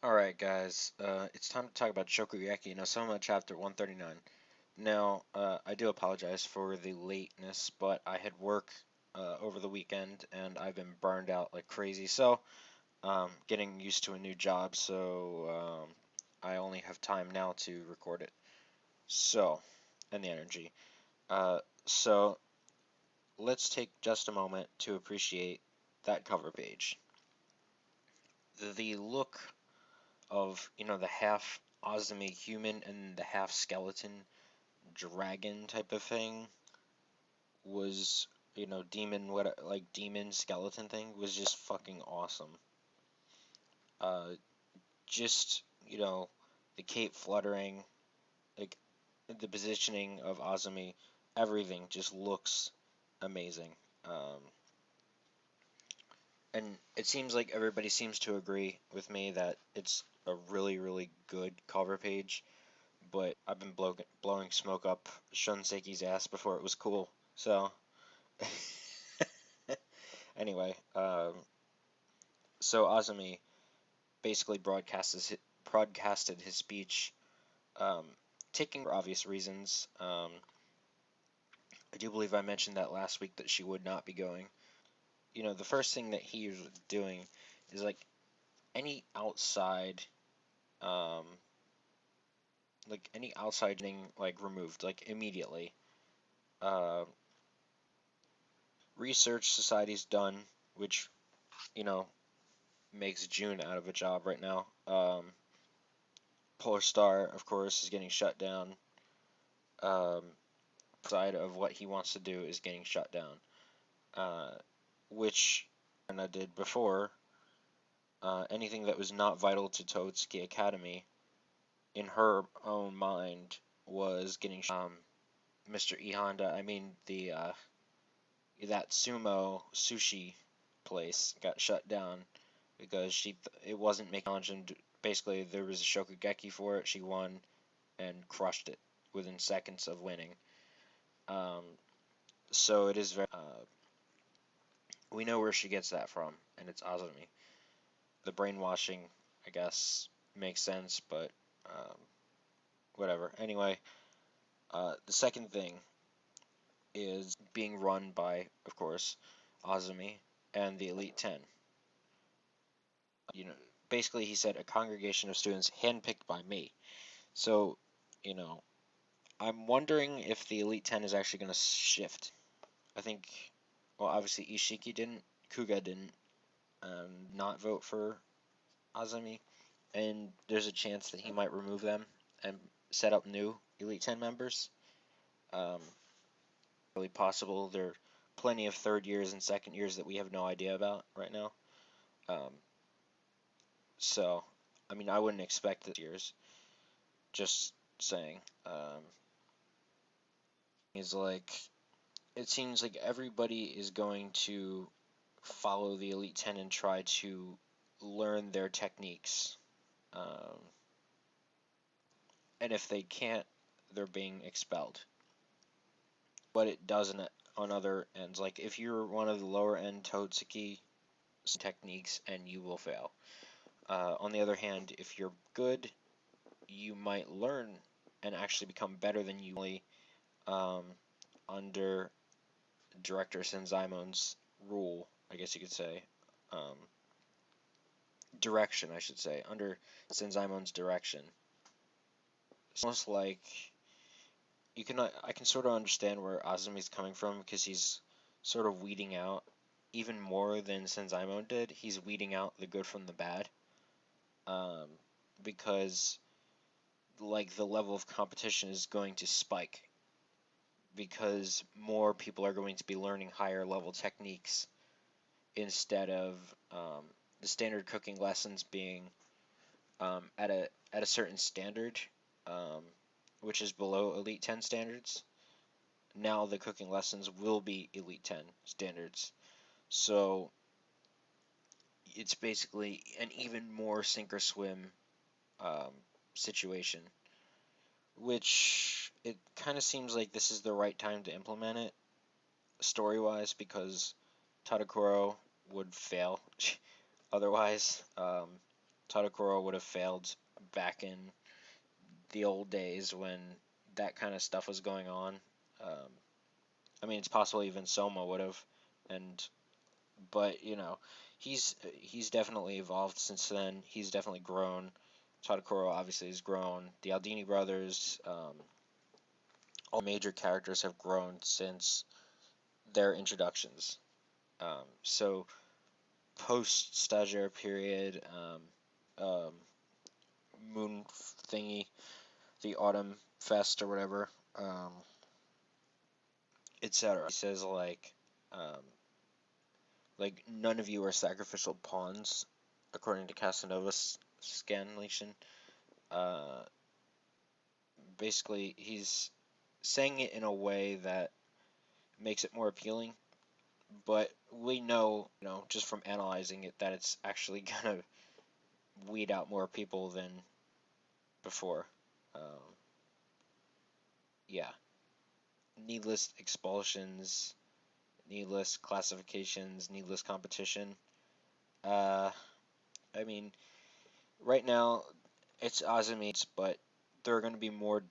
Alright guys, it's time to talk about Shokugeki no Souma chapter 139. Now, I do apologize for the lateness, but I had work over the weekend and I've been burned out like crazy, so getting used to a new job, so I only have time now to record it. So, and the energy. So, let's take just a moment to appreciate that cover page. The look of, the half Azumi human and the half skeleton dragon type of thing was, demon, like demon skeleton thing was just fucking awesome. Uh, just, the cape fluttering, like the positioning of Azumi, everything just looks amazing. Um, and it seems like everybody seems to agree with me that it's a really, really good cover page. But I've been blowing smoke up Shunseki's ass before it was cool. So, anyway, so Azumi basically broadcasted his speech, um, taking for obvious reasons. I do believe I mentioned that last week that she would not be going. The first thing that he was doing is like any outside, um, any outside thing like removed, like immediately. Uh, Research society's done, which you know makes June out of a job right now. Polar Star, of course, is getting shut down. Um, Side of what he wants to do is getting shut down, which Anna did before. Anything that was not vital to Totsuki Academy, in her own mind, was getting. Mr. E Honda, I mean that sumo sushi place got shut down because it wasn't making challenge, and basically there was a Shokugeki for it. She won and crushed it within seconds of winning. Um, so it is very. We know where she gets that from, and it's Azumi. The brainwashing, I guess, makes sense, but um, whatever. Anyway, the second thing is being run by, of course, Azumi and the Elite Ten. You know, Basically, he said a congregation of students handpicked by me. So, you know, I'm wondering if the Elite Ten is actually going to shift. I think, well, obviously Ishiki didn't, Kuga didn't, not vote for Azumi, and there's a chance that he might remove them and set up new Elite Ten members. Um, really possible. There are plenty of third years and second years that we have no idea about right now. Um, so, I mean, I wouldn't expect this year's. Just saying. Is like it seems like everybody is going to follow the Elite Ten and try to learn their techniques. Um, and if they can't, they're being expelled. But it doesn't on other ends. Like if you're one of the lower end Totsuki techniques, and you will fail. On the other hand, if you're good, you might learn and actually become better than you um, under Director Senzaimon's rule, I guess you could say. Um, Direction, I should say, under Senzaimon's direction. It's almost like I can sort of understand where Azumi's coming from, because he's sort of weeding out even more than Senzaimon did. He's weeding out the good from the bad, um, because like the level of competition is going to spike because more people are going to be learning higher level techniques instead of the standard cooking lessons being at a certain standard, um, which is below Elite 10 standards. Now the cooking lessons will be Elite 10 standards. So it's basically an even more sink or swim um, situation, which it kind of seems like this is the right time to implement it story-wise, because Tadakuro would fail otherwise. Tadokoro would have failed back in the old days when that kind of stuff was going on. Um, I mean, it's possible even Soma would have, and but he's definitely evolved since then. He's definitely grown. Tadokoro obviously has grown. The Aldini brothers, all major characters have grown since their introductions. So post stagiaire period, um, moon thingy, the autumn fest or whatever, etc. He says like none of you are sacrificial pawns, according to Casanova's scanlation. Uh, Basically, he's saying it in a way that makes it more appealing, but we know, just from analyzing it, that it's actually gonna weed out more people than before. Um, yeah, needless expulsions, needless classifications, needless competition. Uh, I mean, right now it's Azumi, but there are going to be more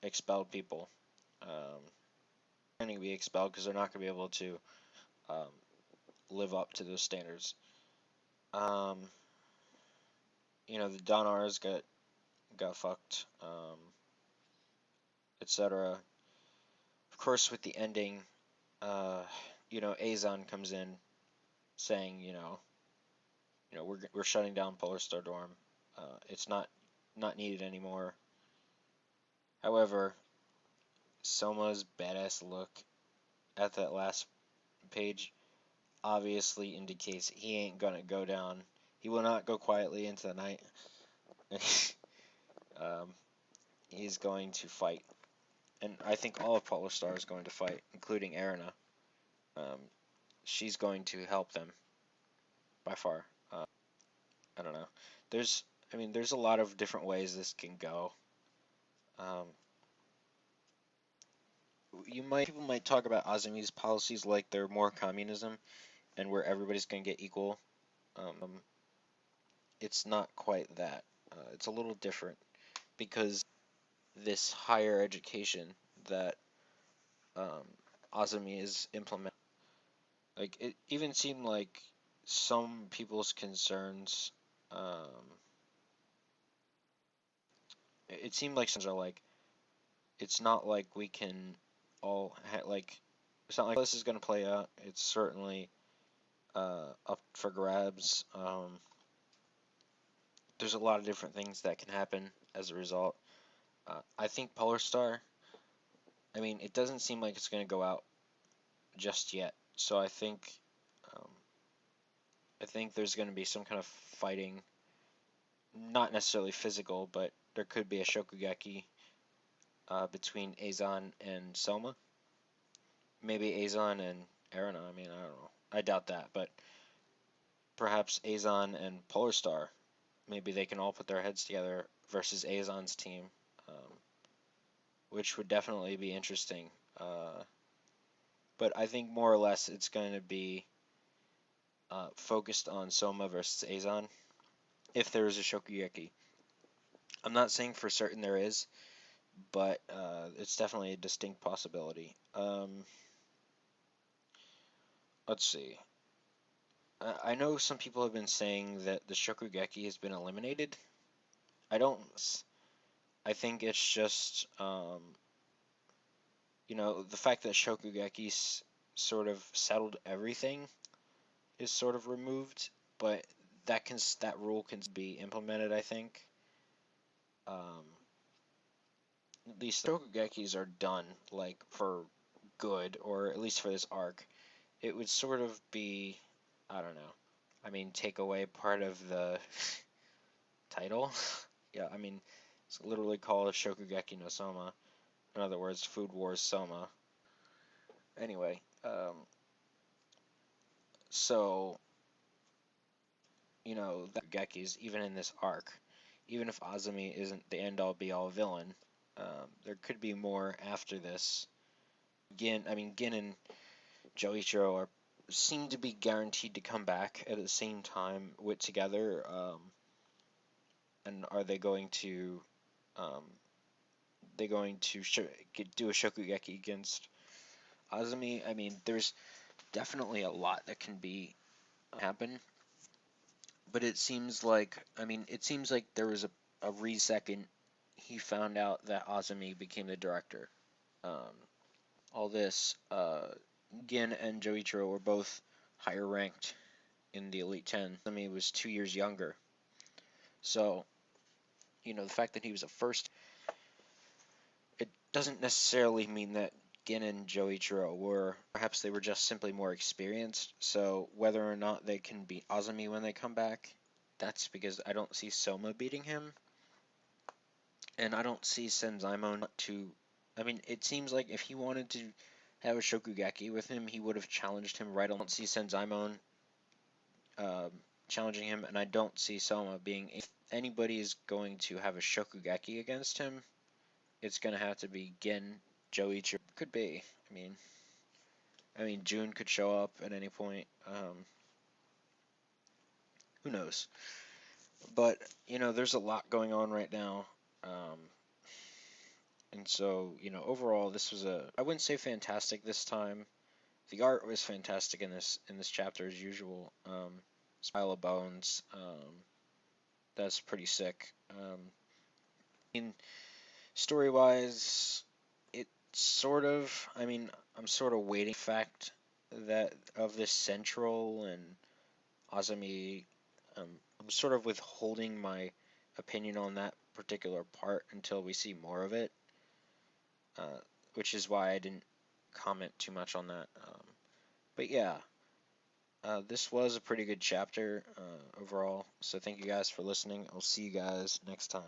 expelled people. Going to be expelled because they're not going to be able to um, live up to those standards. Um, the Donars got fucked, etc. Of course, with the ending, uh, Azon comes in saying, we're shutting down Polar Star Dorm. It's not needed anymore. However, Soma's badass look at that last page obviously indicates he ain't gonna go down. He will not go quietly into the night. um, he's going to fight, and I think all of Polar Star is going to fight, including Erina. Um, she's going to help them by far. I don't know. There's, there's a lot of different ways this can go. Um, people might talk about Azumi's policies like they're more communism and where everybody's going to get equal. It's not quite that. It's a little different because this higher education that um, Azumi is implementing. Like it even seemed like some people's concerns. It seemed like some are like it's not like we can all like it's not like this is going to play out. It's certainly up for grabs. There's a lot of different things that can happen as a result. I think Polar Star. It doesn't seem like it's going to go out just yet. So um, I think there's going to be some kind of fighting, not necessarily physical, but there could be a Shokugeki between Azon and Soma. Maybe Azon and Erina. I don't know. I doubt that, but perhaps Azon and Polar Star. Maybe they can all put their heads together versus Azon's team, which would definitely be interesting. But I think more or less it's going to be focused on Soma versus Azon if there is a Shokugeki. I'm not saying for certain there is, but it's definitely a distinct possibility. Let's see. I know some people have been saying that the Shokugeki has been eliminated. I don't. I think it's just the fact that Shokugeki sort of settled everything is sort of removed, but that rule can be implemented. I think. At least the Shokugekis are done, like for good, or at least for this arc. It would sort of be, I don't know. Take away part of the title. Yeah, it's literally called Shokugeki no Soma. In other words, Food Wars Soma. Anyway, so the Gekis, even in this arc, even if Azumi isn't the end-all be-all villain, there could be more after this. Gin and Joichiro seem to be guaranteed to come back at the same time with together. and are they going to um, do a Shokugeki against Azumi? I mean, there's definitely a lot that can be happen, but it seems like there was a second he found out that Azumi became the director. Um, all this, Gin and Joichiro were both higher ranked in the Elite Ten. Azumi was 2 years younger, so the fact that he was a first, it doesn't necessarily mean that Gin and Joichiro were. Perhaps they were just simply more experienced. So whether or not they can beat Azumi when they come back, that's because I don't see Souma beating him, and I don't see Senzaemon to. I mean, it seems like if he wanted to have a Shokugeki with him, he would have challenged him right on. I don't see Senzaemon um, challenging him, and I don't see Soma being. If anybody is going to have a Shokugeki against him, it's gonna have to be Gin, Joichiro. Could be. I mean, June could show up at any point. Who knows? But there's a lot going on right now, and so overall, this was I wouldn't say fantastic this time. The art was fantastic in this chapter as usual. Smile of Bones. That's pretty sick. I mean, story wise, it sort of. I mean, I'm sort of waiting for the fact that of this central and Azumi. I'm sort of withholding my opinion on that particular part until we see more of it, uh, which is why I didn't comment too much on that. But yeah, this was a pretty good chapter overall. So thank you guys for listening. I'll see you guys next time.